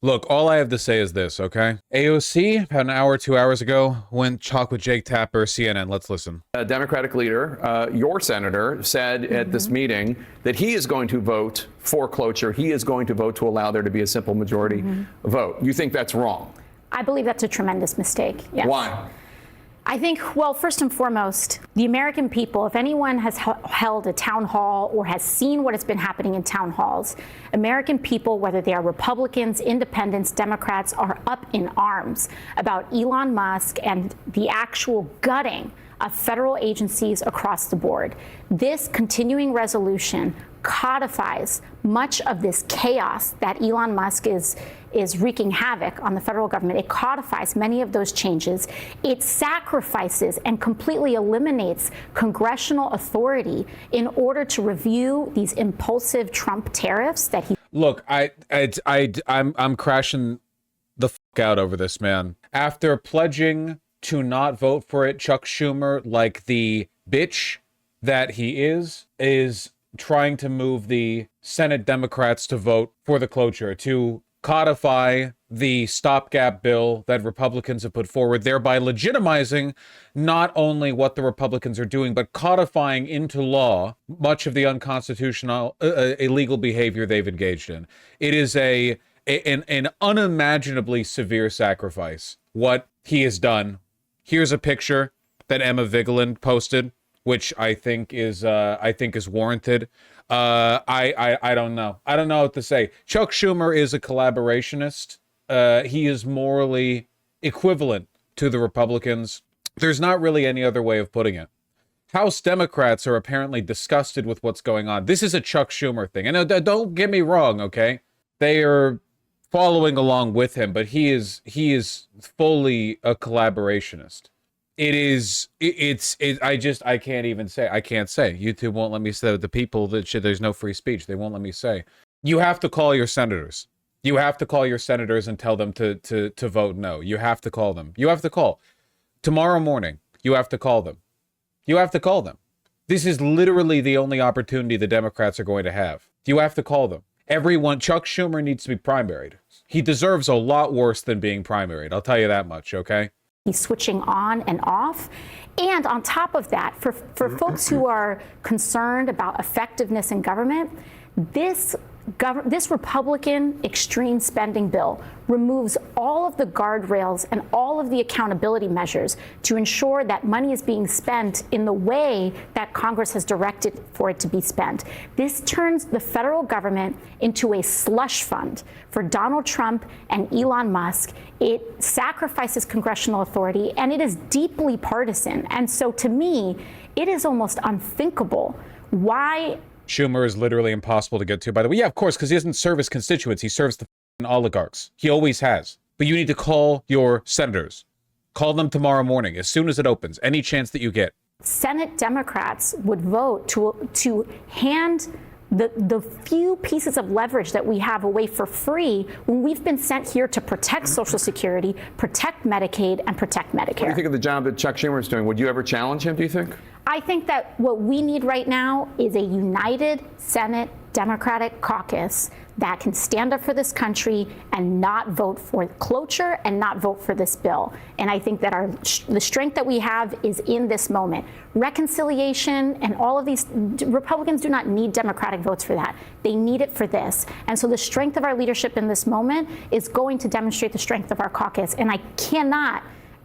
Look, all I have to say is this, okay? AOC, about an hour, 2 hours ago, went chalk with Jake Tapper, CNN. Let's listen. A Democratic leader, your senator, said at this meeting that he is going to vote for cloture. He is going to vote to allow there to be a simple majority vote. You think that's wrong? I believe that's a tremendous mistake. Yes. Why? I think, well, first and foremost, the American people, if anyone has held a town hall or has seen what has been happening in town halls, American people, whether they are Republicans, independents, Democrats, are up in arms about Elon Musk and the actual gutting of federal agencies across the board. This continuing resolution codifies much of this chaos that Elon Musk is wreaking havoc on the federal government. It codifies many of those changes. It sacrifices and completely eliminates congressional authority in order to review these impulsive Trump tariffs that he. Look, I'm crashing the fuck out over this, man. After pledging to not vote for it, Chuck Schumer, like the bitch that he is trying to move the Senate Democrats to vote for the cloture, to codify the stopgap bill that Republicans have put forward, thereby legitimizing not only what the Republicans are doing, but codifying into law much of the unconstitutional, illegal behavior they've engaged in. It is an unimaginably severe sacrifice, what he has done. Here's a picture that Emma Vigeland posted, which I think is warranted. I don't know. I don't know what to say. Chuck Schumer is a collaborationist. He is morally equivalent to the Republicans. There's not really any other way of putting it. House Democrats are apparently disgusted with what's going on. This is a Chuck Schumer thing. And don't get me wrong, okay? They are following along with him, but he is fully a collaborationist. I can't even say. I can't say. YouTube won't let me say the people that there's no free speech. They won't let me say. You have to call your senators. You have to call your senators and tell them to vote no. You have to call them. You have to call. Tomorrow morning, you have to call them. You have to call them. This is literally the only opportunity the Democrats are going to have. You have to call them. Everyone, Chuck Schumer needs to be primaried. He deserves a lot worse than being primaried. I'll tell you that much, okay? He's switching on and off. And on top of that, for folks who are concerned about effectiveness in government, this Republican extreme spending bill removes all of the guardrails and all of the accountability measures to ensure that money is being spent in the way that Congress has directed for it to be spent. This turns the federal government into a slush fund for Donald Trump and Elon Musk. It sacrifices congressional authority, and it is deeply partisan. And so to me, it is almost unthinkable why Schumer is literally impossible to get to, by the way. Yeah, of course, because he doesn't serve his constituents. He serves the oligarchs. He always has. But you need to call your senators. Call them tomorrow morning, as soon as it opens, any chance that you get. Senate Democrats would vote to hand the few pieces of leverage that we have away for free when we've been sent here to protect Social Security, protect Medicaid, and protect Medicare. What do you think of the job that Chuck Schumer is doing? Would you ever challenge him, do you think? I think that what we need right now is a united Senate Democratic caucus that can stand up for this country and not vote for cloture and not vote for this bill. And I think that the strength that we have is in this moment. Reconciliation and all of these, Republicans do not need Democratic votes for that. They need it for this. And so the strength of our leadership in this moment is going to demonstrate the strength of our caucus. And I cannot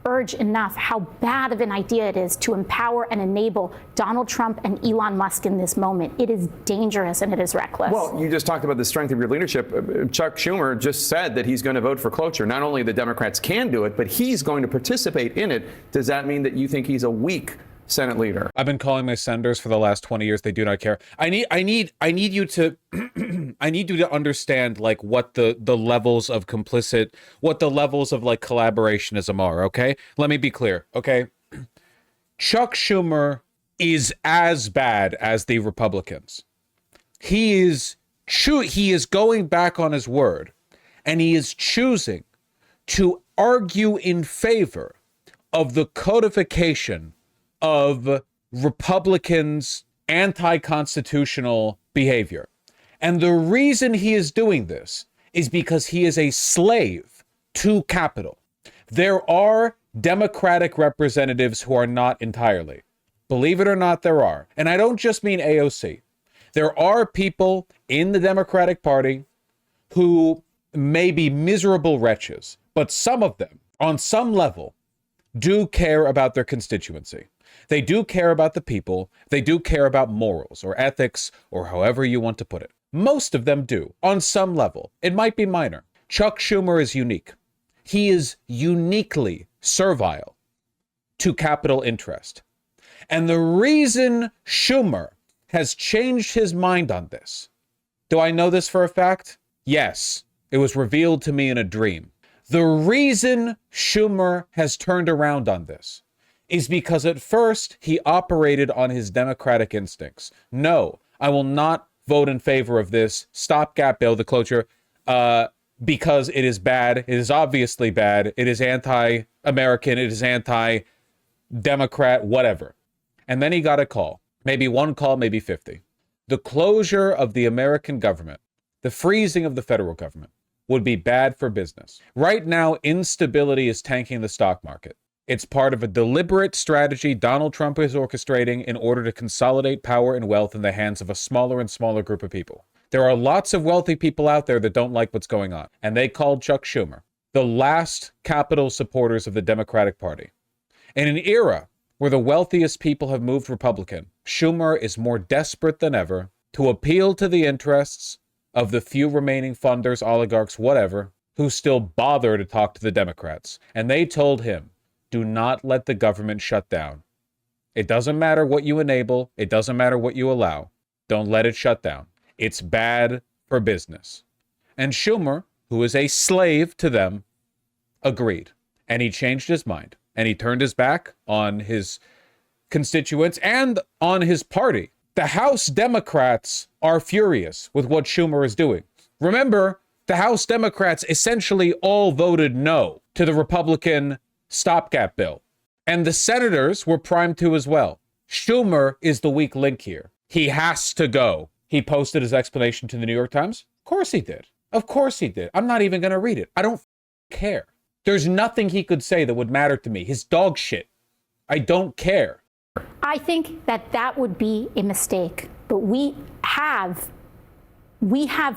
urge enough how bad of an idea it is to empower and enable Donald Trump and Elon Musk in this moment. It is dangerous and it is reckless. Well, you just talked about the strength of your leadership. Chuck Schumer just said that he's going to vote for cloture. Not only the Democrats can do it, but he's going to participate in it. Does that mean that you think he's a weak Senate leader? I've been calling my senators for the last 20 years. They do not care. I need you to I need you to understand like what the levels of what the levels of like collaborationism are, okay? Let me be clear, okay? Chuck Schumer is as bad as the Republicans. He is going back on his word, and he is choosing to argue in favor of the codification of Republicans' anti-constitutional behavior. And the reason he is doing this is because he is a slave to capital. There are Democratic representatives who are not entirely. Believe it or not, there are. And I don't just mean AOC. There are people in the Democratic Party who may be miserable wretches, but some of them, on some level, do care about their constituency. They do care about the people. They do care about morals or ethics or however you want to put it. Most of them do, on some level. It might be minor. Chuck Schumer is unique. He is uniquely servile to capital interest. And the reason Schumer has changed his mind on this, do I know this for a fact? Yes, it was revealed to me in a dream. The reason Schumer has turned around on this is because at first he operated on his Democratic instincts. No, I will not vote in favor of this stopgap bill, the cloture, because it is bad. It is obviously bad. It is anti-American. It is anti-Democrat, whatever. And then he got a call, maybe one call, maybe 50. The closure of the American government, the freezing of the federal government, would be bad for business. Right now, instability is tanking the stock market. It's part of a deliberate strategy Donald Trump is orchestrating in order to consolidate power and wealth in the hands of a smaller and smaller group of people. There are lots of wealthy people out there that don't like what's going on, and they called Chuck Schumer the last capital supporters of the Democratic Party. In an era where the wealthiest people have moved Republican, Schumer is more desperate than ever to appeal to the interests of the few remaining funders, oligarchs, whatever, who still bother to talk to the Democrats. And they told him, do not let the government shut down. It doesn't matter what you enable. It doesn't matter what you allow. Don't let it shut down. It's bad for business. And Schumer, who is a slave to them, agreed. And he changed his mind. And he turned his back on his constituents and on his party. The House Democrats are furious with what Schumer is doing. Remember, the House Democrats essentially all voted no to the Republican stopgap bill. And the senators were primed to as well. Schumer is the weak link here. He has to go. He posted his explanation to the New York Times. Of course he did. Of course he did. I'm not even going to read it. I don't care. There's nothing he could say that would matter to me. His dog shit. I don't care. I think that that would be a mistake, but we have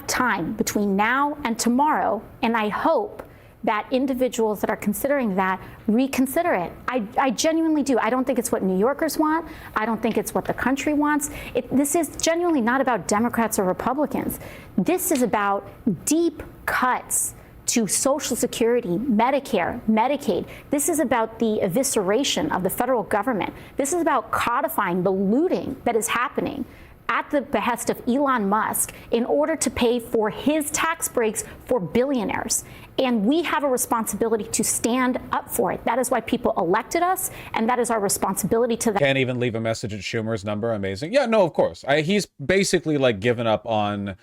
time between now and tomorrow, and I hope that individuals that are considering that reconsider it. I genuinely do. I don't think it's what New Yorkers want. I don't think it's what the country wants. This is genuinely not about Democrats or Republicans. This is about deep cuts to Social Security, Medicare, Medicaid. This is about the evisceration of the federal government. This is about codifying the looting that is happening at the behest of Elon Musk in order to pay for his tax breaks for billionaires. And we have a responsibility to stand up for it. That is why people elected us, and that is our responsibility to them. Can't even leave a message at Schumer's number. Amazing. Yeah, no, of course. He's basically like given up on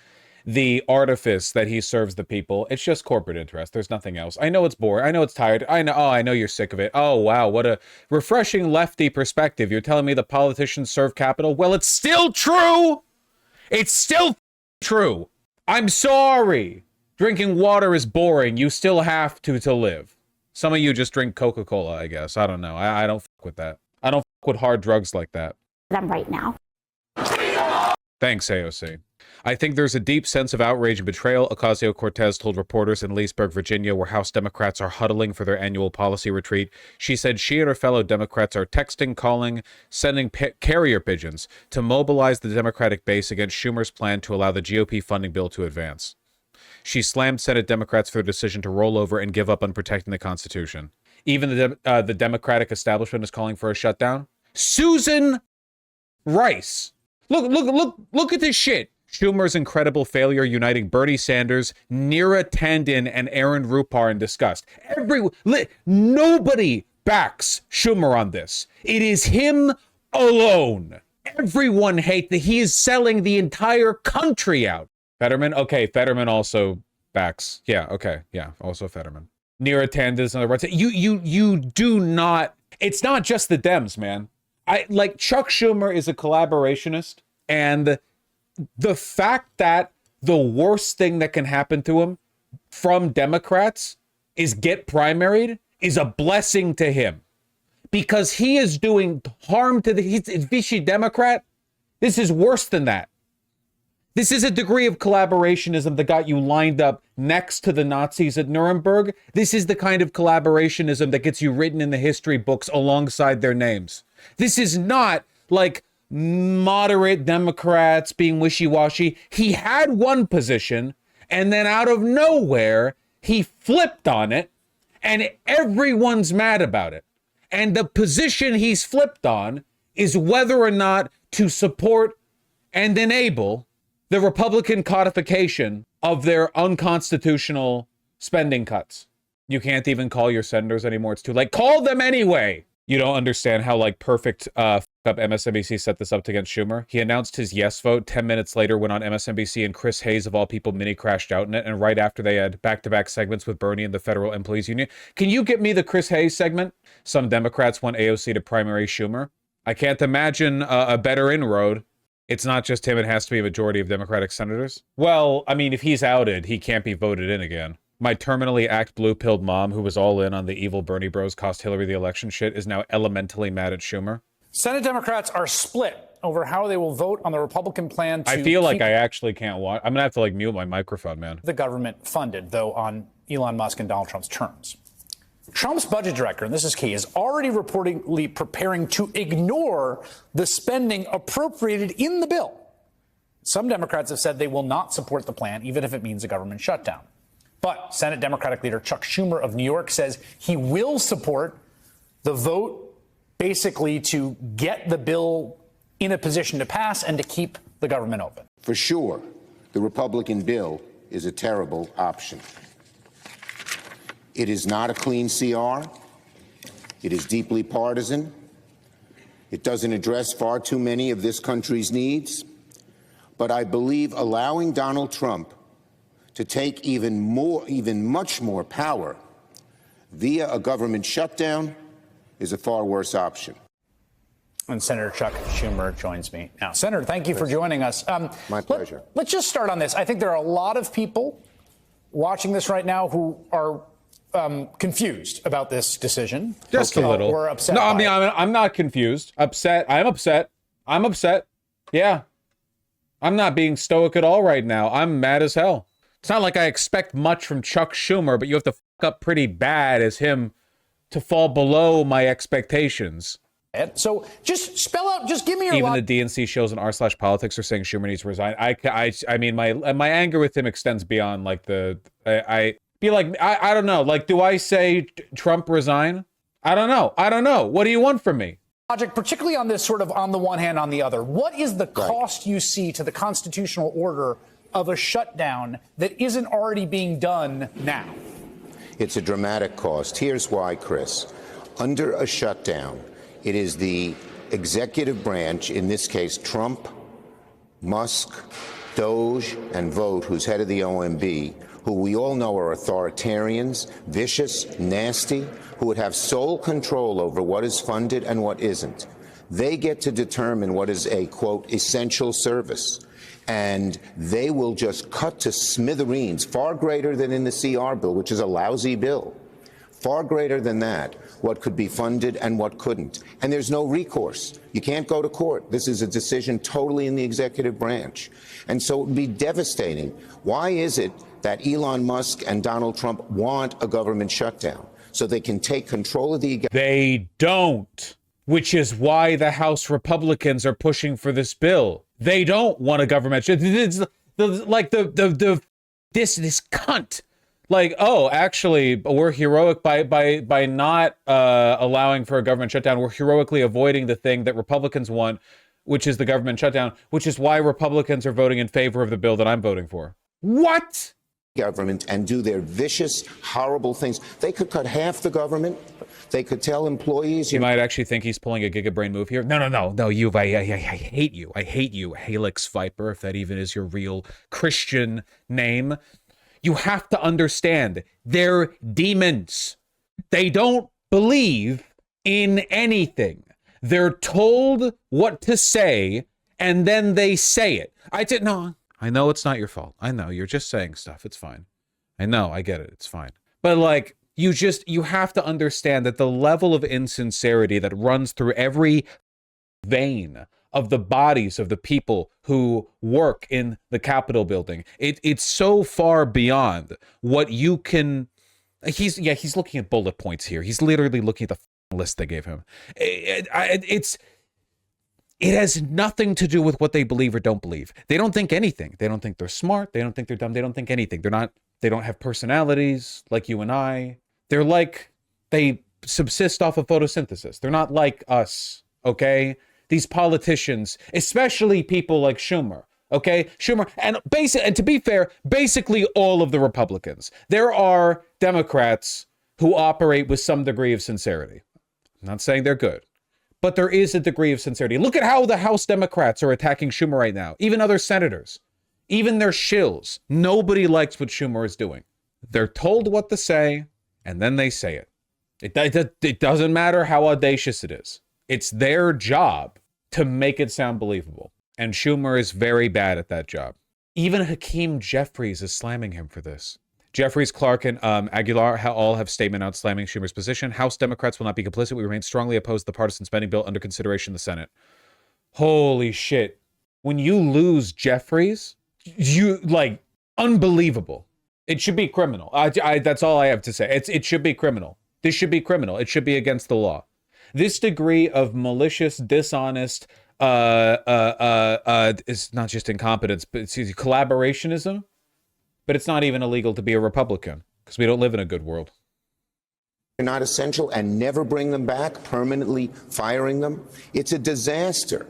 the artifice that he serves the people. It's just corporate interest. There's nothing else. I know it's boring. I know it's tired. I know you're sick of it. Oh, wow. What a refreshing lefty perspective. You're telling me the politicians serve capital? Well, it's still true. It's still true. I'm sorry. Drinking water is boring. You still have to live. Some of you just drink Coca-Cola, I guess. I don't know. I don't fuck with that. I don't fuck with hard drugs like that. Them right now. Thanks, AOC. I think there's a deep sense of outrage and betrayal, Ocasio-Cortez told reporters in Leesburg, Virginia, where House Democrats are huddling for their annual policy retreat. She said she and her fellow Democrats are texting, calling, sending carrier pigeons to mobilize the Democratic base against Schumer's plan to allow the GOP funding bill to advance. She slammed Senate Democrats for their decision to roll over and give up on protecting the Constitution. Even the Democratic establishment is calling for a shutdown. Susan Rice. Look at this shit. Schumer's incredible failure uniting Bernie Sanders, Neera Tanden, and Aaron Rupar in disgust. Nobody backs Schumer on this. It is him alone. Everyone hates that he is selling the entire country out. Fetterman? Okay, Fetterman also backs. Yeah, okay, yeah, also Fetterman. Neera Tanden is another right. You do not. It's not just the Dems, man. Chuck Schumer is a collaborationist, and the fact that the worst thing that can happen to him from Democrats get primaried is a blessing to him, because he is doing harm to he's Vichy Democrat. This is worse than that. This is a degree of collaborationism that got you lined up next to the Nazis at Nuremberg. This is the kind of collaborationism that gets you written in the history books alongside their names. This is not like moderate Democrats being wishy-washy. He had one position, and then out of nowhere, he flipped on it, and everyone's mad about it. And the position he's flipped on is whether or not to support and enable the Republican codification of their unconstitutional spending cuts. You can't even call your senators anymore. It's too late. Call them anyway. You don't understand how like perfect up MSNBC set this up against Schumer. He announced his yes vote. 10 minutes later went on MSNBC, and Chris Hayes, of all people, mini crashed out in it. And right after, they had back-to-back segments with Bernie and the Federal Employees Union. Can you get me the Chris Hayes segment? Some Democrats want AOC to primary Schumer. I can't imagine a better inroad. It's not just him, it has to be a majority of Democratic senators. Well, I mean, if he's outed, he can't be voted in again. My terminally blue-pilled mom, who was all in on the evil Bernie bros cost Hillary the election shit, is now elementally mad at Schumer. Senate Democrats are split over how they will vote on the Republican plan to I feel like I actually can't watch. I'm going to have to like mute my microphone, man. The government funded, though, on Elon Musk and Donald Trump's terms. Trump's budget director, and this is key, is already reportedly preparing to ignore the spending appropriated in the bill. Some Democrats have said they will not support the plan, even if it means a government shutdown. But Senate Democratic leader Chuck Schumer of New York says he will support the vote basically to get the bill in a position to pass and to keep the government open. For sure, the Republican bill is a terrible option. It is not a clean CR. It is deeply partisan. It doesn't address far too many of this country's needs. But I believe allowing Donald Trump to take even much more power via a government shutdown is a far worse option. And Senator Chuck Schumer joins me now. Senator, thank you for joining us. My pleasure. Let's just start on this. I think there are a lot of people watching this right now who are confused about this decision. Just a little. Or upset. No, I mean, I'm not confused. Upset. I'm upset. I'm upset. Yeah. I'm not being stoic at all right now. I'm mad as hell. It's not like I expect much from Chuck Schumer, but you have to fuck up pretty bad as him to fall below my expectations. So just spell out, just give me your Even the DNC shows on r/politics are saying Schumer needs to resign. I mean, my anger with him extends beyond like I be like, I don't know. Like, do I say Trump resign? I don't know. What do you want from me? Logic, particularly on this sort of on the one hand, on the other. What is the cost you see to the constitutional order of a shutdown that isn't already being done now? It's a dramatic cost. Here's why, Chris. Under a shutdown, it is the executive branch, in this case Trump, Musk, Doge, and Vogt, who's head of the OMB, who we all know are authoritarians, vicious, nasty, who would have sole control over what is funded and what isn't. They get to determine what is a, quote, essential service. And they will just cut to smithereens, far greater than in the CR bill, which is a lousy bill. Far greater than that, what could be funded and what couldn't. And there's no recourse. You can't go to court. This is a decision totally in the executive branch. And so it would be devastating. Why is it that Elon Musk and Donald Trump want a government shutdown? So they can take control of the... They don't, which is why the House Republicans are pushing for this bill. They don't want a government shutdown. This cunt. Like, oh, actually, we're heroic by not allowing for a government shutdown. We're heroically avoiding the thing that Republicans want, which is the government shutdown, which is why Republicans are voting in favor of the bill that I'm voting for. What? Government and do their vicious, horrible things. They could cut half the government. They could tell employees... You might actually think he's pulling a gigabrain move here. No, I hate you. I hate you, Halix Viper, if that even is your real Christian name. You have to understand, they're demons. They don't believe in anything. They're told what to say, and then they say it. I know it's not your fault. I know, you're just saying stuff. It's fine. I know, I get it. It's fine. But like, you have to understand that the level of insincerity that runs through every vein of the bodies of the people who work in the Capitol building, it's so far beyond what you can. He's looking at bullet points here. He's literally looking at the list they gave him. It has nothing to do with what they believe or don't believe. They don't think anything. They don't think they're smart. They don't think they're dumb. They don't think anything. They don't have personalities like you and I. They're like, they subsist off of photosynthesis. They're not like us, okay? These politicians, especially people like Schumer, okay? Schumer, and to be fair, basically all of the Republicans. There are Democrats who operate with some degree of sincerity. I'm not saying they're good, but there is a degree of sincerity. Look at how the House Democrats are attacking Schumer right now. Even other senators, even their shills. Nobody likes what Schumer is doing. They're told what to say, and then they say it. It doesn't matter how audacious it is. It's their job to make it sound believable. And Schumer is very bad at that job. Even Hakeem Jeffries is slamming him for this. Jeffries, Clark, and Aguilar all have statement out slamming Schumer's position. House Democrats will not be complicit. We remain strongly opposed to the partisan spending bill under consideration in the Senate. Holy shit. When you lose Jeffries, you, like, unbelievable. It should be criminal. That's all I have to say. It should be criminal. This should be criminal. It should be against the law. This degree of malicious, dishonest, is not just incompetence, but it's collaborationism. But it's not even illegal to be a Republican because we don't live in a good world. They're not essential and never bring them back, permanently firing them. It's a disaster.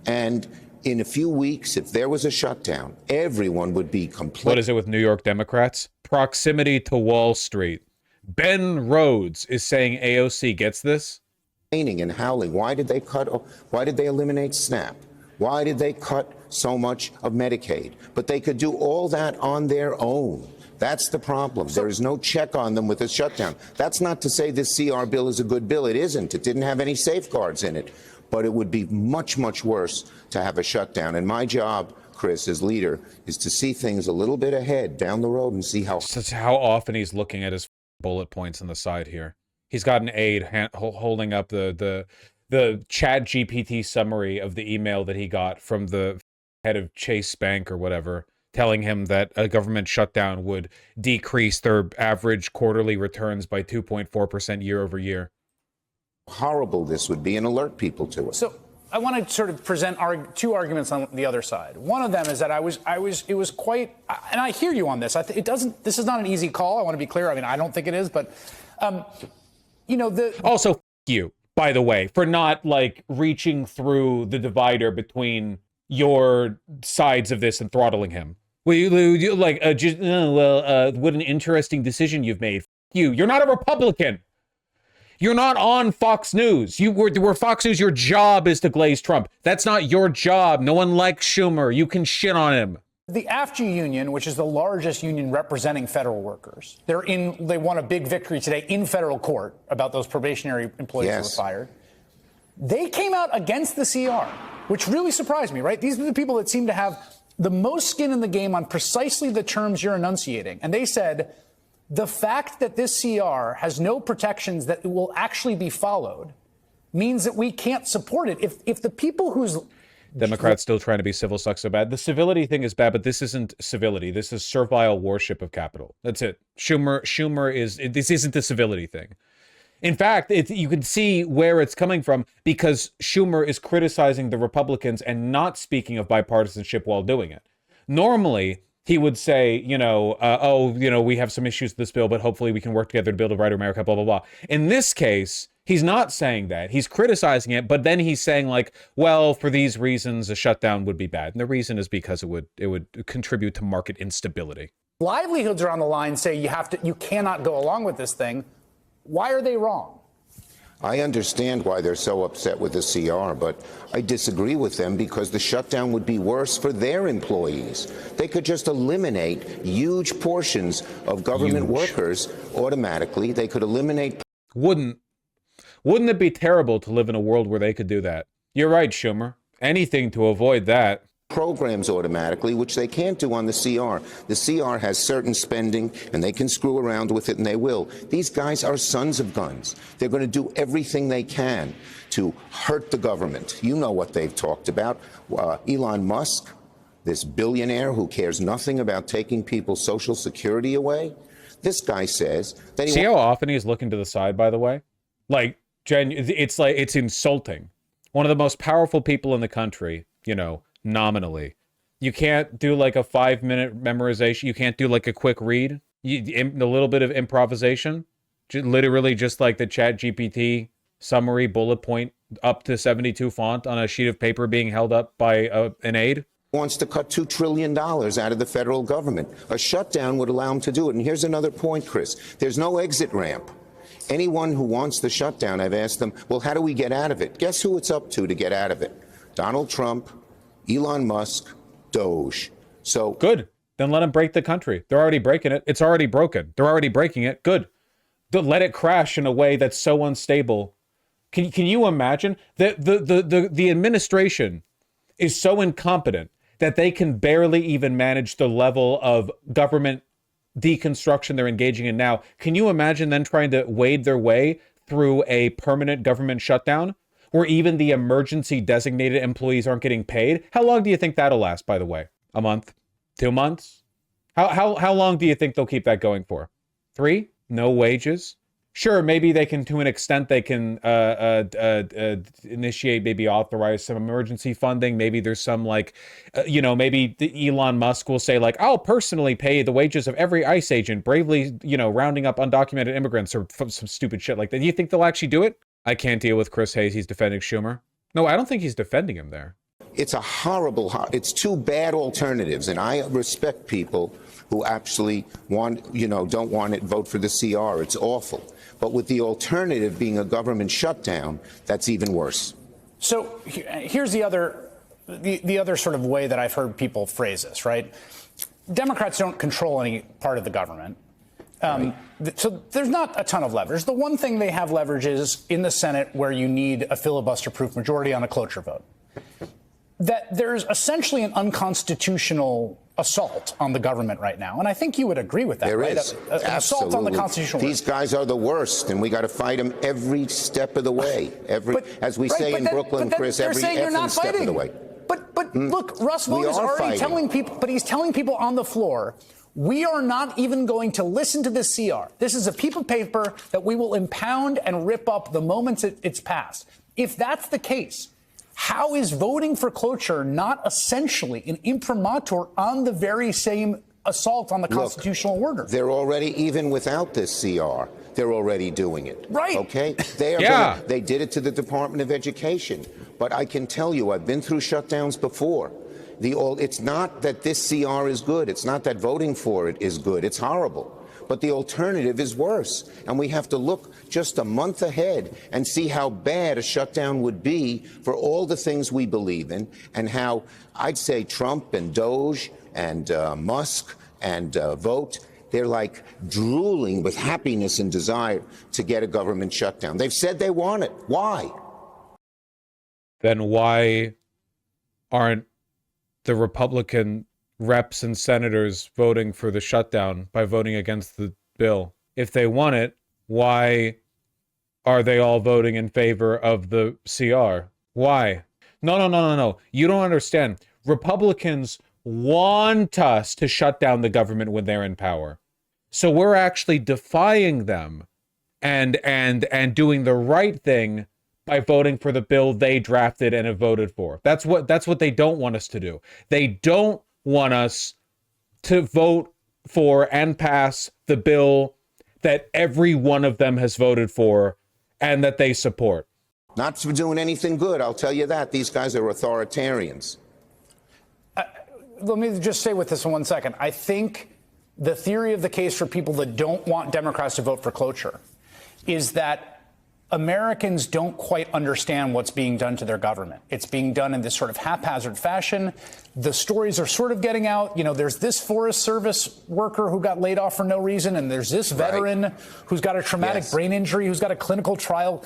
And in a few weeks, if there was a shutdown, everyone would be complicit. What is it with New York Democrats? Proximity to Wall Street. Ben Rhodes is saying AOC gets this. And howling. Why did they eliminate SNAP? Why did they cut so much of Medicaid? But they could do all that on their own. That's the problem. There is no check on them with a shutdown. That's not to say this CR bill is a good bill. It isn't. It didn't have any safeguards in it. But it would be much, much worse to have a shutdown. And my job, Chris, as leader, is to see things a little bit ahead down the road and see how often he's looking at his bullet points on the side here. He's got an aide holding up the Chat GPT summary of the email that he got from the head of Chase Bank or whatever, telling him that a government shutdown would decrease their average quarterly returns by 2.4% year over year. horrible this would be and alert people to it. So I want to sort of present two arguments on the other side. One of them is that it was quite, and I hear you on this. This is not an easy call. I want to be clear. I mean, I don't think it is, but also f you, by the way, for not like reaching through the divider between your sides of this and throttling him. What an interesting decision you've made. F you. You're not a Republican. You're not on Fox News. You were Fox News. Your job is to glaze Trump. That's not your job. No one likes Schumer. You can shit on him. The AFG union, which is the largest union representing federal workers, they won a big victory today in federal court about those probationary employees who were fired. They came out against the CR, which really surprised me, right? These are the people that seem to have the most skin in the game on precisely the terms you're enunciating. And they said, the fact that this CR has no protections that will actually be followed means that we can't support it. If the people whose Democrats still trying to be civil sucks so bad. The civility thing is bad, but this isn't civility. This is servile worship of capital. That's it. This isn't the civility thing. In fact, you can see where it's coming from because Schumer is criticizing the Republicans and not speaking of bipartisanship while doing it. Normally, he would say, we have some issues with this bill, but hopefully we can work together to build a brighter America, blah, blah, blah. In this case, he's not saying that. He's criticizing it, but then he's saying like, well, for these reasons, a shutdown would be bad. And the reason is because it would contribute to market instability. Livelihoods are on the line, say you cannot go along with this thing. Why are they wrong? I understand why they're so upset with the CR, but I disagree with them because the shutdown would be worse for their employees. They could just eliminate huge portions of government workers automatically. They could eliminate. Wouldn't it be terrible to live in a world where they could do that? You're right, Schumer. Anything to avoid that. programs automatically, which they can't do on the CR. The CR has certain spending, and they can screw around with it, and they will. These guys are sons of guns. They're going to do everything they can to hurt the government. You know what they've talked about. Elon Musk, this billionaire who cares nothing about taking people's Social Security away, this guy says that he... See how often he's looking to the side, by the way? Like, it's insulting. One of the most powerful people in the country, you know, nominally. You can't do like a 5-minute memorization. You can't do like a quick read. A little bit of improvisation. Literally just like the Chat GPT summary bullet point up to 72 font on a sheet of paper being held up by an aide. Wants to cut $2 trillion out of the federal government. A shutdown would allow him to do it. And here's another point, Chris. There's no exit ramp. Anyone who wants the shutdown, I've asked them, well, how do we get out of it? Guess who it's up to get out of it? Donald Trump, Elon Musk, Doge. So good. Then let them break the country. They're already breaking it. It's already broken. They're already breaking it. Good. Let it crash in a way that's so unstable. Can you imagine that the administration is so incompetent that they can barely even manage the level of government deconstruction they're engaging in now? Can you imagine them trying to wade their way through a permanent government shutdown where even the emergency designated employees aren't getting paid? How long do you think that'll last, by the way? A month? 2 months? How long do you think they'll keep that going for? 3? No wages? Sure, maybe they can, to an extent, they can initiate, maybe authorize some emergency funding. Maybe there's some like, maybe Elon Musk will say like, I'll personally pay the wages of every ICE agent bravely, rounding up undocumented immigrants or some stupid shit like that. Do you think they'll actually do it? I can't deal with Chris Hayes. He's defending Schumer. No, I don't think he's defending him there. it's it's two bad alternatives. And I respect people who actually don't want it, vote for the CR. It's awful. But with the alternative being a government shutdown, that's even worse. So here's the other sort of way that I've heard people phrase this, right? Democrats don't control any part of the government. Right. So there's not a ton of leverage. The one thing they have leverage is in the Senate, where you need a filibuster-proof majority on a cloture vote. That there's essentially an unconstitutional assault on the government right now. And I think you would agree with that, there right? Is. An assault on the constitutional These guys are the worst, and we got to fight them every step of the way. As we say in Brooklyn, Chris, every effing step of the way. But look, Russ Vought is already telling people, but he's telling people on the floor, we are not even going to listen to this CR. This is a piece of paper that we will impound and rip up the moment it's passed. If that's the case, how is voting for cloture not essentially an imprimatur on the very same assault on the constitutional order? They're already, even without this CR, they're already doing it. Right. Okay? They did it to the Department of Education. But I can tell you, I've been through shutdowns before. It's not that this CR is good. It's not that voting for it is good. It's horrible. But the alternative is worse. And we have to look just a month ahead and see how bad a shutdown would be for all the things we believe in, and how I'd say Trump and Doge and Musk and Vogt, they're like drooling with happiness and desire to get a government shutdown. They've said they want it. Why? Then why aren't the Republican reps and senators voting for the shutdown by voting against the bill? If they want it, why are they all voting in favor of the CR? Why? No. You don't understand. Republicans want us to shut down the government when they're in power. So we're actually defying them and doing the right thing by voting for the bill they drafted and have voted for. That's what they don't want us to do. They don't want us to vote for and pass the bill that every one of them has voted for and that they support. Not for doing anything good, I'll tell you that. These guys are authoritarians. Let me just stay with this in 1 second. I think the theory of the case for people that don't want Democrats to vote for cloture is that Americans don't quite understand what's being done to their government. It's being done in this sort of haphazard fashion. The stories are sort of getting out. There's this Forest Service worker who got laid off for no reason, and there's this veteran who's got a traumatic brain injury, who's got a clinical trial.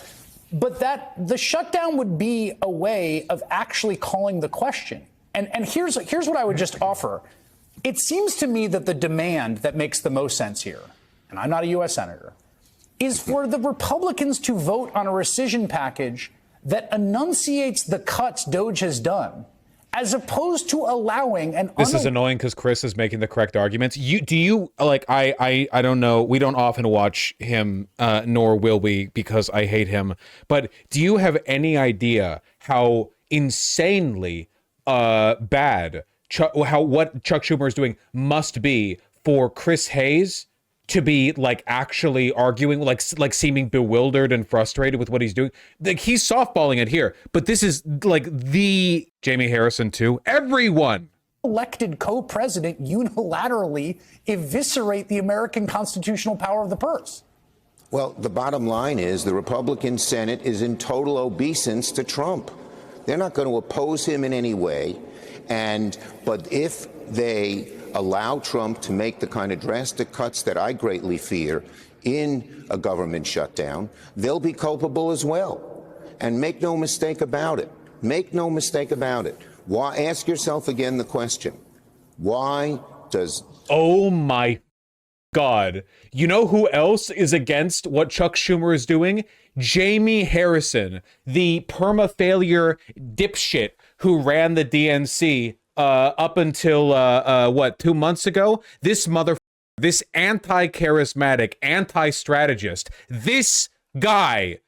But the shutdown would be a way of actually calling the question. And here's what I would just offer. It seems to me that the demand that makes the most sense here, and I'm not a U.S. senator, is for the Republicans to vote on a rescission package that enunciates the cuts DOJ has done, as opposed to allowing an... This is annoying because Chris is making the correct arguments. I don't know. We don't often watch him, nor will we, because I hate him. But do you have any idea how insanely bad what Chuck Schumer is doing must be for Chris Hayes to be like actually arguing, like seeming bewildered and frustrated with what he's doing? Like, he's softballing it here, but this is like the Jamie Harrison too. Everyone elected co-president unilaterally eviscerate the American constitutional power of the purse. Well, the bottom line is the Republican Senate is in total obeisance to Trump. They're not going to oppose him in any way. But if they allow Trump to make the kind of drastic cuts that I greatly fear in a government shutdown, they'll be culpable as well. And make no mistake about it. Make no mistake about it. Why? Ask yourself again the question. Why does... Oh my God. You know who else is against what Chuck Schumer is doing? Jamie Harrison, the perma-failure dipshit who ran the DNC up until, 2 months ago? This anti-charismatic, anti-strategist, this guy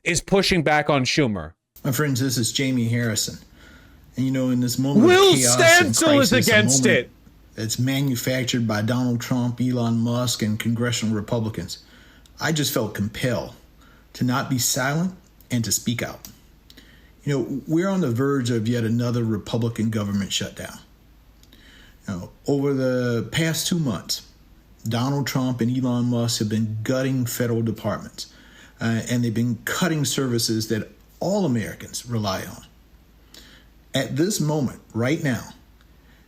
is pushing back on Schumer. My friends, this is Jamie Harrison. And in this moment Will of chaos Stancil and crisis, is against it. It's manufactured by Donald Trump, Elon Musk, and congressional Republicans. I just felt compelled to not be silent and to speak out. We're on the verge of yet another Republican government shutdown. Over the past 2 months, Donald Trump and Elon Musk have been gutting federal departments, and they've been cutting services that all Americans rely on. At this moment, right now,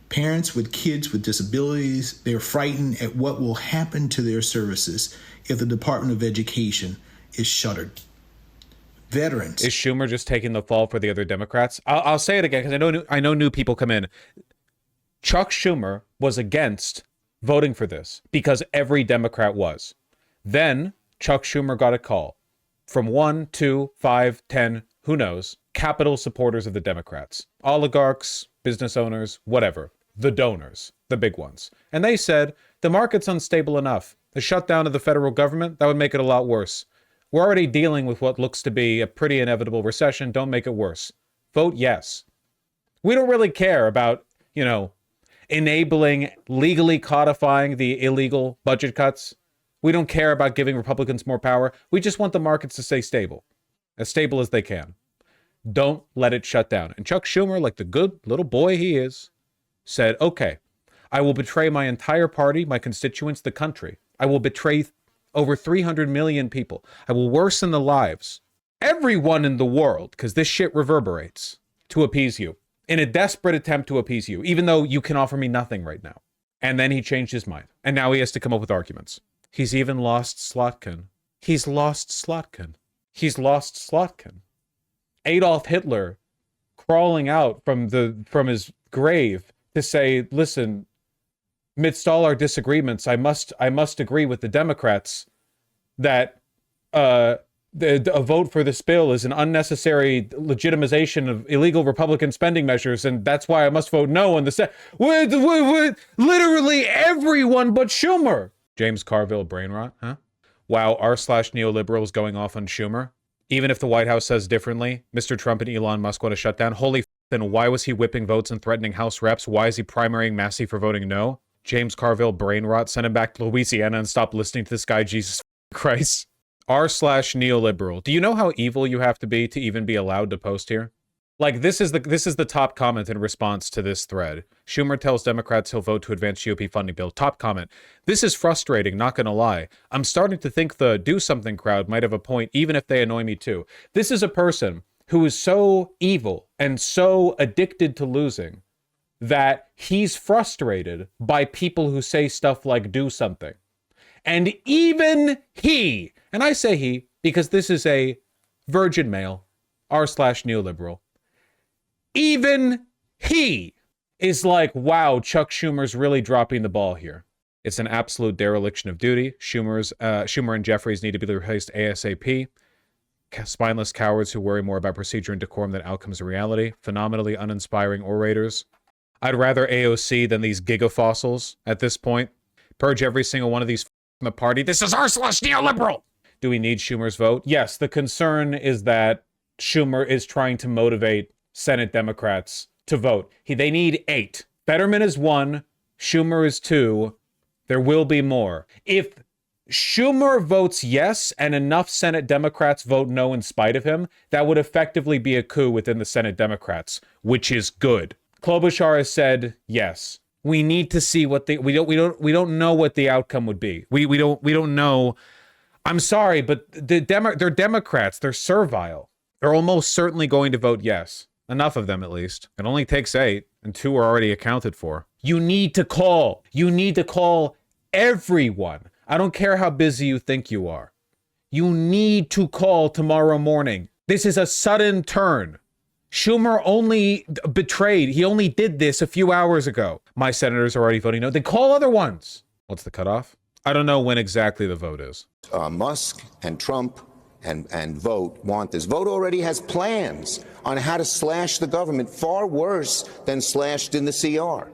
parents with kids with disabilities, they're frightened at what will happen to their services if the Department of Education is shuttered. Veterans. Is Schumer just taking the fall for the other Democrats? I'll say it again because I know new people come in. Chuck Schumer was against voting for this because every Democrat was. Then Chuck Schumer got a call from 1, 2, 5, 10, who knows, capital supporters of the Democrats, oligarchs, business owners, whatever, the donors, the big ones. And they said, the market's unstable enough. The shutdown of the federal government, that would make it a lot worse. We're already dealing with what looks to be a pretty inevitable recession. Don't make it worse. Vote yes. We don't really care about, enabling, legally codifying the illegal budget cuts. We don't care about giving Republicans more power. We just want the markets to stay stable as they can. Don't let it shut down. And Chuck Schumer, like the good little boy he is, said, okay, I will betray my entire party, my constituents, the country. I will betray over 300 million people. I will worsen the lives, everyone in the world, because this shit reverberates, to appease you, in a desperate attempt to appease you, even though you can offer me nothing right now. And then he changed his mind. And now he has to come up with arguments. He's even lost Slotkin. He's lost Slotkin. He's lost Slotkin. Adolf Hitler crawling out from his grave to say, listen, amidst all our disagreements, I must agree with the Democrats that a vote for this bill is an unnecessary legitimization of illegal Republican spending measures, and that's why I must vote no on the Senate. Literally everyone but Schumer. James Carville brain rot, huh? Wow, r/neoliberal is going off on Schumer. Even if the White House says differently, Mr. Trump and Elon Musk want to shut down. Holy then why was he whipping votes and threatening House reps? Why is he primarying Massey for voting no? James Carville brain rot, send him back to Louisiana and stop listening to this guy, Jesus Christ. r/neoliberal. Do you know how evil you have to be even be allowed to post here? Like, this is the top comment in response to this thread. Schumer tells Democrats he'll vote to advance GOP funding bill. Top comment. This is frustrating, not gonna lie. I'm starting to think the do something crowd might have a point, even if they annoy me too. This is a person who is so evil and so addicted to losing that he's frustrated by people who say stuff like do something. And even he, and I say he because this is a virgin male, r/neoliberal, even he is like, wow, Chuck Schumer's really dropping the ball here. It's an absolute dereliction of duty. Schumer and Jeffries need to be replaced ASAP. Spineless cowards who worry more about procedure and decorum than outcomes and reality. Phenomenally uninspiring orators. I'd rather AOC than these gigafossils at this point. Purge every single one of these from the party. This is Ursula's neoliberal! Do we need Schumer's vote? Yes, the concern is that Schumer is trying to motivate Senate Democrats to vote. They need 8. Fetterman is 1. Schumer is 2. There will be more. If Schumer votes yes and enough Senate Democrats vote no in spite of him, that would effectively be a coup within the Senate Democrats, which is good. Klobuchar has said yes. We need to see what we don't know what the outcome would be. We don't know. I'm sorry, but they're Democrats. They're servile. They're almost certainly going to vote yes. Enough of them, at least. It only takes 8, and 2 are already accounted for. You need to call. You need to call everyone. I don't care how busy you think you are. You need to call tomorrow morning. This is a sudden turn. Schumer only betrayed. He only did this a few hours ago. My senators are already voting no. Then call other ones. What's the cutoff? I don't know when exactly the vote is. Musk and Trump and Vote want this. Vote already has plans on how to slash the government, far worse than slashed in the CR.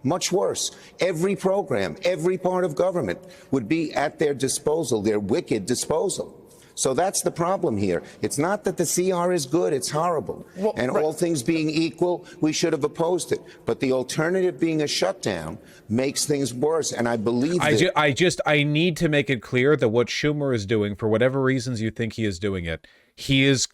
Much worse. Every program, every part of government would be at their disposal, their wicked disposal. So that's the problem here. It's not that the CR is good, it's horrible. Well, and all things being equal, we should have opposed it. But the alternative being a shutdown makes things worse. And I believe I need to make it clear that what Schumer is doing, for whatever reasons you think he is doing it, he is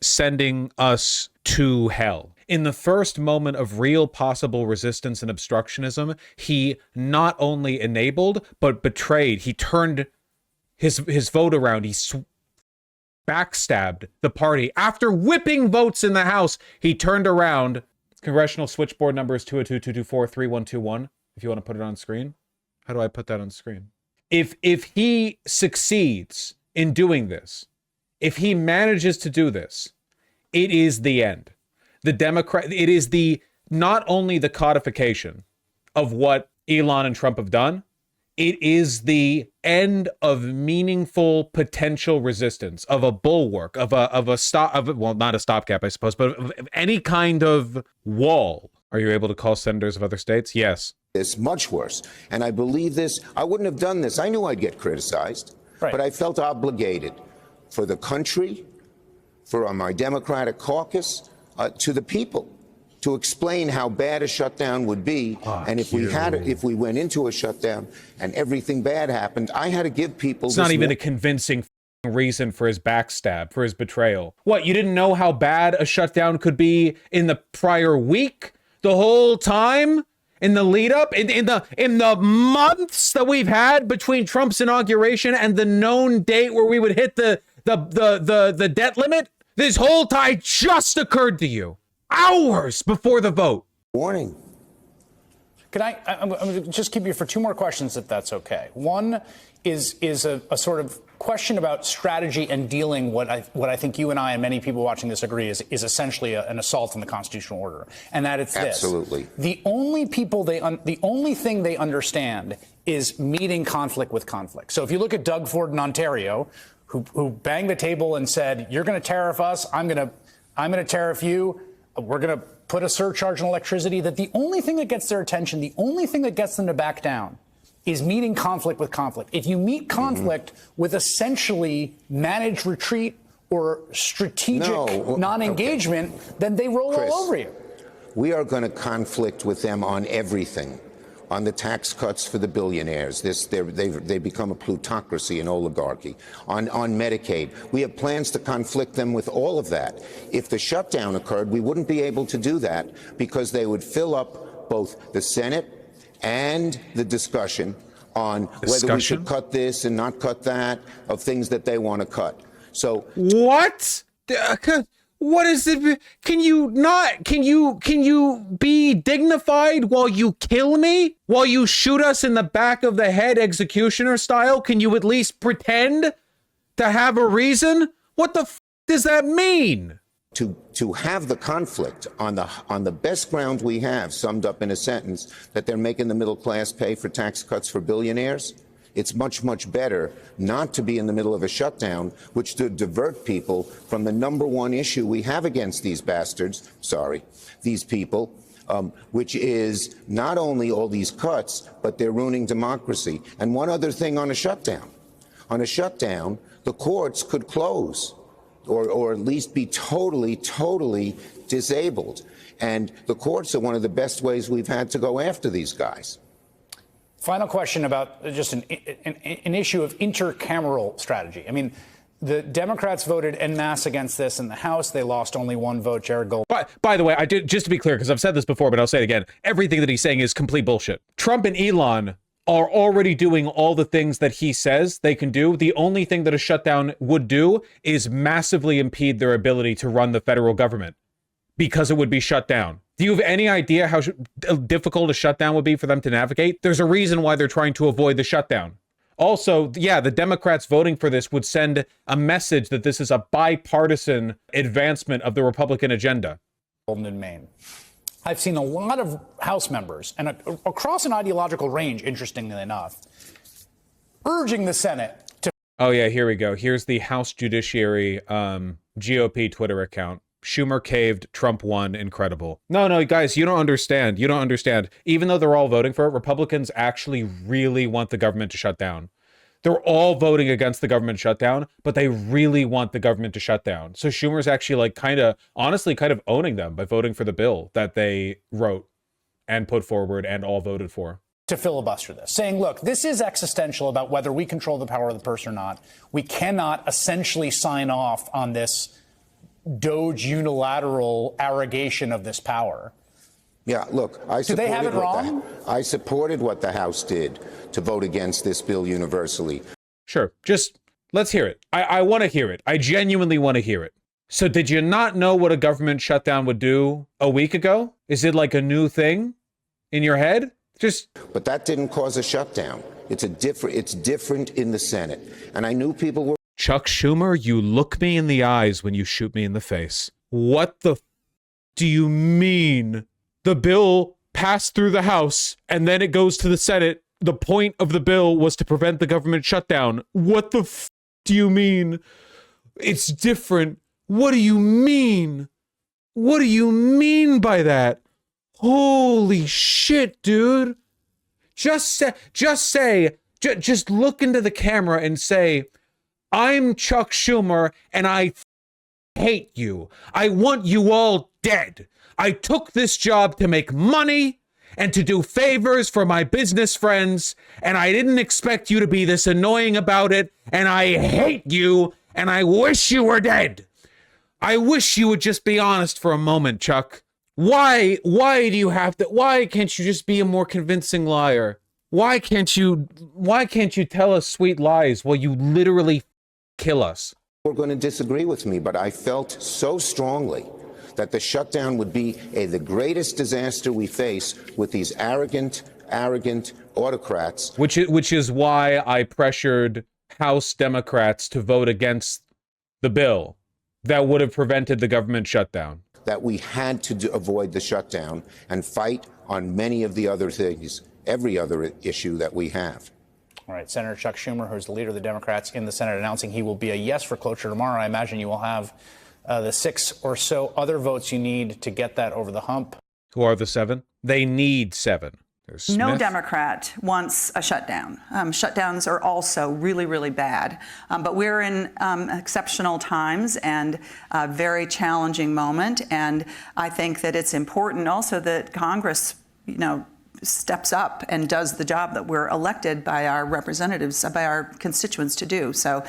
sending us to hell. In the first moment of real possible resistance and obstructionism, he not only enabled, but betrayed. He turned his vote around. He backstabbed the party. After whipping votes in the House, he turned around. Congressional switchboard number is 202-224-3121, if you want to put it on screen. How do I put that on screen? If he succeeds in doing this, if he manages to do this, it is the end. It is not only the codification of what Elon and Trump have done, it is the end of meaningful potential resistance, of a bulwark, not a stopgap, I suppose, but of any kind of wall. Are you able to call senators of other states? Yes. It's much worse. And I believe this. I wouldn't have done this. I knew I'd get criticized, but I felt obligated for the country, for my Democratic caucus, to the people, to explain how bad a shutdown would be. And if we went into a shutdown and everything bad happened, I had to give people. It's not even a convincing reason for his backstab, for his betrayal. What, you didn't know how bad a shutdown could be in the prior week? The whole time? In the lead up? In the months that we've had between Trump's inauguration and the known date where we would hit the debt limit? This whole time just occurred to you hours before the vote. Warning. Can I'm going to just keep you for 2 more questions, if that's okay. One is a sort of question about strategy and dealing what I think you and I and many people watching this agree is essentially an assault on the constitutional order, and that it's absolutely this. The only thing they understand is meeting conflict with conflict. So if you look at Doug Ford in Ontario, who banged the table and said, "You're going to tariff us. I'm going to tariff you. We're going to put a surcharge on electricity," that the only thing that gets their attention, the only thing that gets them to back down is meeting conflict with conflict. If you meet conflict with essentially managed retreat or strategic non-engagement, then they roll Chris, all over you. We are going to conflict with them on everything. On the tax cuts for the billionaires. They've become a plutocracy, an oligarchy. On Medicaid. We have plans to conflict them with all of that. If the shutdown occurred, we wouldn't be able to do that because they would fill up both the Senate and the discussion on whether we should cut this and not cut that, of things that they want to cut. So what? What is it? Can you be dignified while you kill me? While you shoot us in the back of the head executioner style? Can you at least pretend to have a reason? What the does that mean? to have the conflict on the best ground we have, summed up in a sentence, that they're making the middle class pay for tax cuts for billionaires. It's much, much better not to be in the middle of a shutdown, which to divert people from the number one issue we have against these bastards, these people, which is not only all these cuts, but they're ruining democracy. And one other thing on a shutdown. On a shutdown, the courts could close or at least be totally disabled. And the courts are one of the best ways we've had to go after these guys. Final question about just an issue of intercameral strategy. I mean, the Democrats voted en masse against this in the House. They lost only one vote. Jared Gold. By the way, just to be clear, because I've said this before, but I'll say it again. Everything that he's saying is complete bullshit. Trump and Elon are already doing all the things that he says they can do. The only thing that a shutdown would do is massively impede their ability to run the federal government because it would be shut down. Do you have any idea how difficult a shutdown would be for them to navigate? There's a reason why they're trying to avoid the shutdown. Also, yeah, the Democrats voting for this would send a message that this is a bipartisan advancement of the Republican agenda. In Maine. I've seen a lot of House members, and across an ideological range, interestingly enough, urging the Senate to... Oh, yeah, here we go. Here's the House Judiciary GOP Twitter account. Schumer caved, Trump won, incredible. No, guys, you don't understand. You don't understand. Even though they're all voting for it, Republicans actually really want the government to shut down. They're all voting against the government shutdown, but they really want the government to shut down. So Schumer's actually like honestly kind of owning them by voting for the bill that they wrote and put forward and all voted for. To filibuster this, saying, look, this is existential about whether we control the power of the purse or not. We cannot essentially sign off on this Doge unilateral arrogation of this power. Yeah, look, I Do they have it wrong? I supported what the House did to vote against this bill universally. Sure, just let's hear it. I want to hear it. I genuinely want to hear it. So did you not know what a government shutdown would do a week ago? Is it like a new thing in your head? But that didn't cause a shutdown. It's different in the Senate. And I knew people were... Chuck Schumer, you look me in the eyes when you shoot me in the face. What the do you mean? The bill passed through the House and then it goes to the Senate. The point of the bill was to prevent the government shutdown. What the do you mean? It's different. What do you mean? What do you mean by that? Holy shit, dude. Just look into the camera and say, I'm Chuck Schumer and I hate you. I want you all dead. I took this job to make money and to do favors for my business friends, and I didn't expect you to be this annoying about it, and I hate you, and I wish you were dead. I wish you would just be honest for a moment, Chuck. Why do you have to, why can't you just be a more convincing liar? Why can't you tell us sweet lies while you literally kill us? Were going to disagree with me, but I felt so strongly that the shutdown would be the greatest disaster we face with these arrogant autocrats. Which is why I pressured House Democrats to vote against the bill that would have prevented the government shutdown. That we had to avoid the shutdown and fight on many of the other things, every other issue that we have. All right, Senator Chuck Schumer, who's the leader of the Democrats in the Senate, announcing he will be a yes for cloture tomorrow. I imagine you will have the 6 or so other votes you need to get that over the hump. Who are the 7? They need 7. No Democrat wants a shutdown. Shutdowns are also really, really bad. But we're in exceptional times and a very challenging moment. And I think that it's important also that Congress, steps up and does the job that we're elected by our representatives, by our constituents to do. So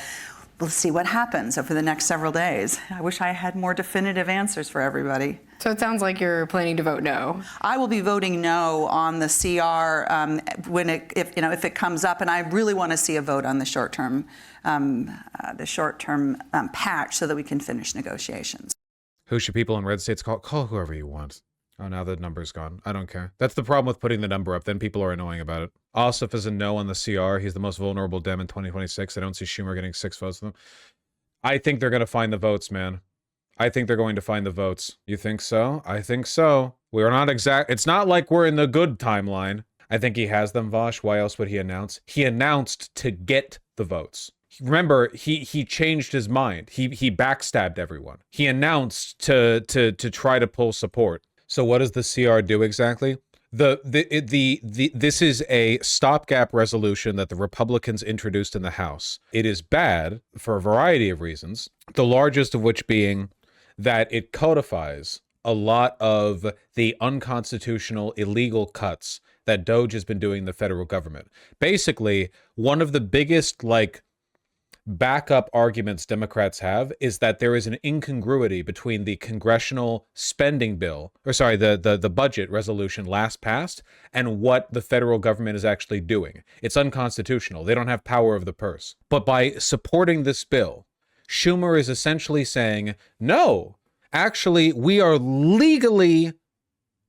we'll see what happens over the next several days. I wish I had more definitive answers for everybody. So it sounds like you're planning to vote no. I will be voting no on the CR if it comes up, and I really want to see a vote on the short-term patch so that we can finish negotiations. Who should people in red states call? Call whoever you want. Oh, now the number's gone. I don't care. That's the problem with putting the number up. Then people are annoying about it. Ossoff is a no on the CR. He's the most vulnerable Dem in 2026. I don't see Schumer getting 6 votes from them. I think they're going to find the votes, man. I think they're going to find the votes. You think so? I think so. We're not exact. It's not like we're in the good timeline. I think he has them, Vosh. Why else would he announce? He announced to get the votes. Remember, he changed his mind. He backstabbed everyone. He announced to try to pull support. So what does the CR do exactly? This is a stopgap resolution that the Republicans introduced in the House. It is bad for a variety of reasons, the largest of which being that it codifies a lot of the unconstitutional, illegal cuts that Doge has been doing in the federal government. Basically, one of the biggest, backup arguments Democrats have is that there is an incongruity between the congressional spending bill, the budget resolution last passed, and what the federal government is actually doing. It's unconstitutional. They don't have power of the purse. But by supporting this bill, Schumer is essentially saying, no, actually, we are legally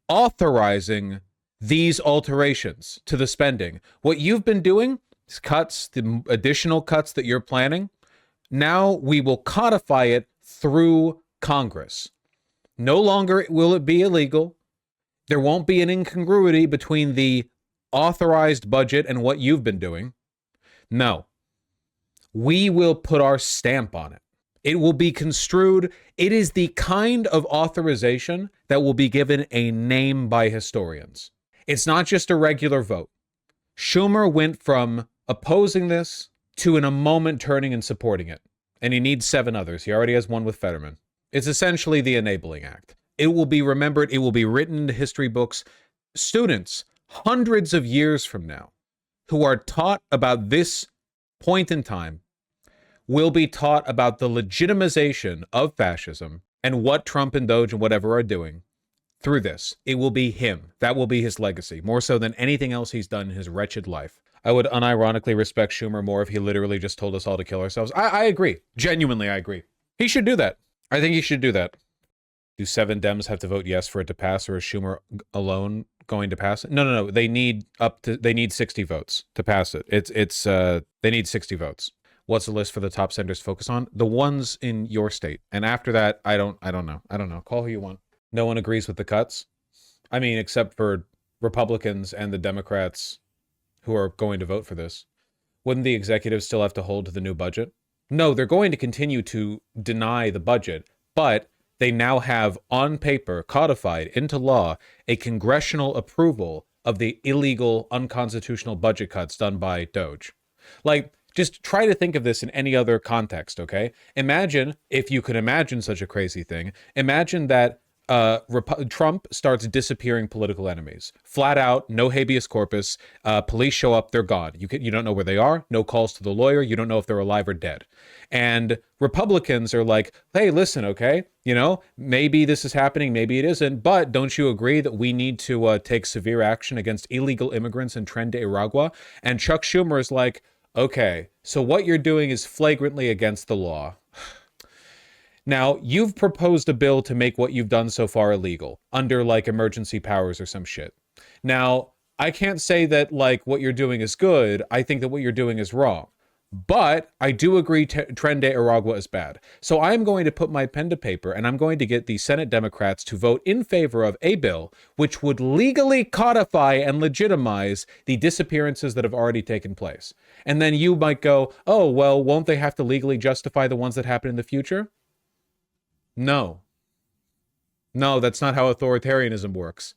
authorizing these alterations to the spending. What you've been doing, cuts, the additional cuts that you're planning, now we will codify it through Congress. No longer will it be illegal. There won't be an incongruity between the authorized budget and what you've been doing. No. We will put our stamp on it. It will be construed. It is the kind of authorization that will be given a name by historians. It's not just a regular vote. Schumer went from opposing this to in a moment turning and supporting it. And he needs 7 others. He already has one with Fetterman. It's essentially the Enabling Act. It will be remembered. It will be written into history books. Students, hundreds of years from now, who are taught about this point in time, will be taught about the legitimization of fascism and what Trump and Doge and whatever are doing through this. It will be him. That will be his legacy, more so than anything else he's done in his wretched life. I would unironically respect Schumer more if he literally just told us all to kill ourselves. I agree. Genuinely, I agree. He should do that. I think he should do that. Do 7 Dems have to vote yes for it to pass, or is Schumer alone going to pass it? No. They need 60 votes to pass it. They need 60 votes. What's the list for the top senators focus on? The ones in your state. And after that, I don't know. Call who you want. No one agrees with the cuts. I mean, except for Republicans and the Democrats who are going to vote for this. Wouldn't the executives still have to hold to the new budget? No, they're going to continue to deny the budget, but they now have on paper, codified into law, a congressional approval of the illegal, unconstitutional budget cuts done by Doge. Just try to think of this in any other context, okay? Imagine, if you could imagine such a crazy thing, imagine that Trump starts disappearing political enemies. Flat out, no habeas corpus. Police show up, they're gone. You don't know where they are. No calls to the lawyer. You don't know if they're alive or dead. And Republicans are like, hey, listen, okay, maybe this is happening, maybe it isn't, but don't you agree that we need to take severe action against illegal immigrants in Tren de Aragua? And Chuck Schumer is like, okay, so what you're doing is flagrantly against the law. Now, you've proposed a bill to make what you've done so far illegal under emergency powers or some shit. Now, I can't say that what you're doing is good. I think that what you're doing is wrong. But I do agree Tren de Aragua is bad. So I'm going to put my pen to paper and I'm going to get the Senate Democrats to vote in favor of a bill which would legally codify and legitimize the disappearances that have already taken place. And then you might go, oh, well, won't they have to legally justify the ones that happen in the future? No, that's not how authoritarianism works.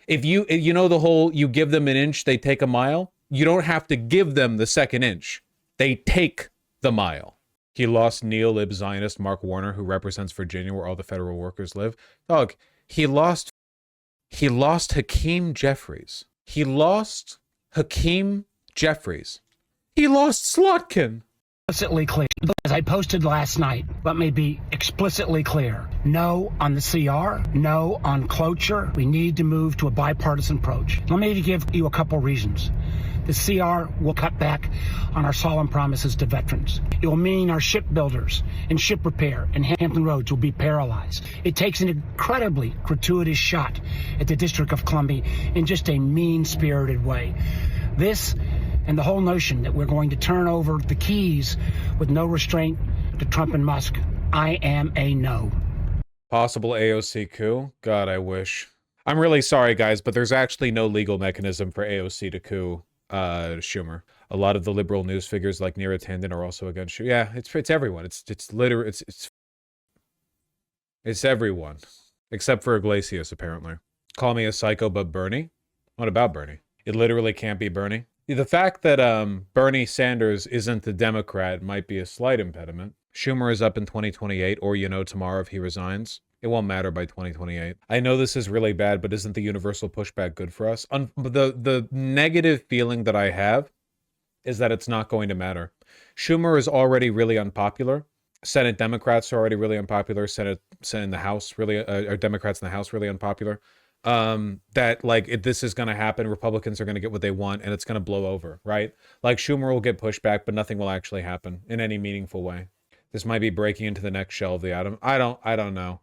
If you the whole, you give them an inch, they take a mile. You don't have to give them the second inch. They take the mile. He lost neo-lib Zionist Mark Warner, who represents Virginia, where all the federal workers live. Dog, he lost Hakeem Jeffries. He lost Hakeem Jeffries. He lost Slotkin. Explicitly clear. As I posted last night, let me be explicitly clear. No on the CR, no on cloture. We need to move to a bipartisan approach. Let me give you a couple reasons. The CR will cut back on our solemn promises to veterans. It will mean our shipbuilders and ship repair and Hampton Roads will be paralyzed. It takes an incredibly gratuitous shot at the District of Columbia in just a mean-spirited way. This and the whole notion that we're going to turn over the keys with no restraint to Trump and Musk I am a no. Possible AOC coup? God, I wish. I'm really sorry, guys, but there's actually no legal mechanism for AOC to coup Schumer. A lot of the liberal news figures like Neera Tanden are also against Schumer. Yeah, it's everyone. It's literally it's everyone except for Iglesias, apparently. Call me a psycho, but Bernie? What about Bernie? It literally can't be Bernie. The fact that Bernie Sanders isn't the Democrat might be a slight impediment. Schumer is up in 2028, or tomorrow if he resigns. It won't matter by 2028. I know this is really bad, but isn't the universal pushback good for us? The negative feeling that I have is that it's not going to matter. Schumer is already really unpopular. Senate Democrats are already really unpopular. Senate in the House really, Democrats in the House really unpopular. That like if this is going to happen, Republicans are going to get what they want, and it's going to blow over, right? Like Schumer will get pushback, but nothing will actually happen in any meaningful way. This might be breaking into the next shell of the atom. I don't know.